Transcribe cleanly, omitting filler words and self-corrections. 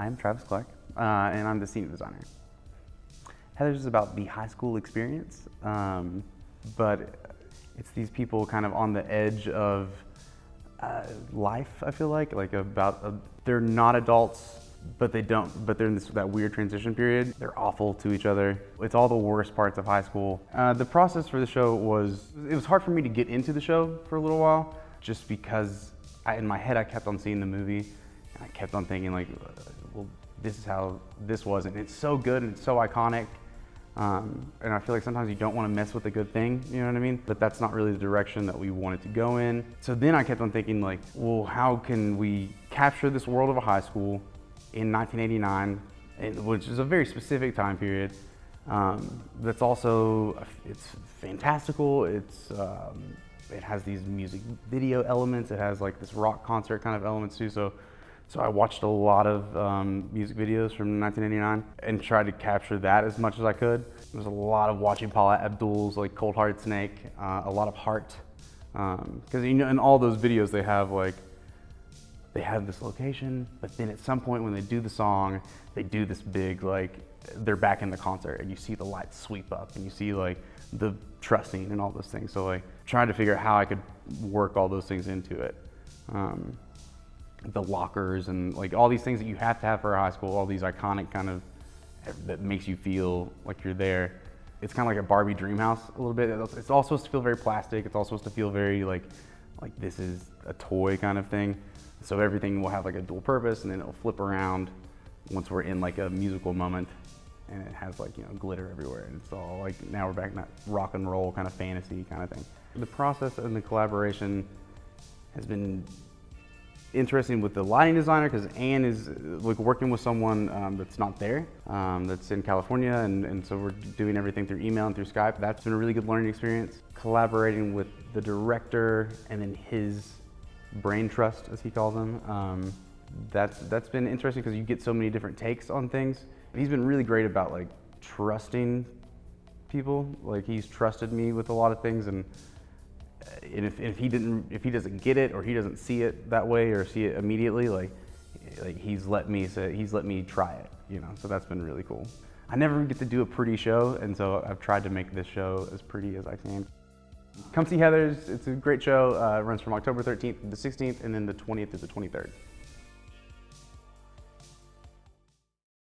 I'm Travis Clark, and I'm the scenic designer. Heather's is about the high school experience, but it's these people kind of on the edge of life, I feel like they're not adults, but they're in that weird transition period. They're awful to each other. It's all the worst parts of high school. The process for the show it was hard for me to get into the show for a little while, just because in my head I kept on seeing the movie, and I kept on thinking like, well, this is how this was, and it's so good and it's so iconic. And I feel like sometimes you don't want to mess with a good thing, you know what I mean? But that's not really the direction that we wanted to go in. So then I kept on thinking like, well, how can we capture this world of a high school in 1989, which is a very specific time period. That's also, it's fantastical. It has these music video elements. It has like this rock concert kind of elements too. So I watched a lot of music videos from 1989 and tried to capture that as much as I could. There's a lot of watching Paula Abdul's like Cold Hearted Snake, a lot of Heart. Because you know, in all those videos they have this location, but then at some point when they do the song, they do this big, like, they're back in the concert and you see the lights sweep up and you see like the trussing and all those things. So like trying to figure out how I could work all those things into it. The lockers and like all these things that you have to have for a high school, all these iconic kind of, that makes you feel like you're there. It's kind of like a Barbie dream house a little bit. It's all supposed to feel very plastic. It's all supposed to feel very like this is a toy kind of thing. So everything will have like a dual purpose, and then it'll flip around once we're in like a musical moment, and it has like, you know, glitter everywhere, and it's all like, now we're back in that rock and roll kind of fantasy kind of thing. The process and the collaboration has been interesting with the lighting designer, because Anne is like working with someone that's not there, that's in California, and so we're doing everything through email and through Skype. That's been a really good learning experience. Collaborating with the director and then his brain trust, as he calls them, that's been interesting because you get so many different takes on things. He's been really great about like trusting people. Like he's trusted me with a lot of things, and if he doesn't get it or he doesn't see it that way or see it immediately, like he's let me try it, you know. So that's been really cool. I never get to do a pretty show, and so I've tried to make this show as pretty as I can. Come see Heather's. It's a great show. It runs from October 13th to the 16th, and then the 20th to the 23rd.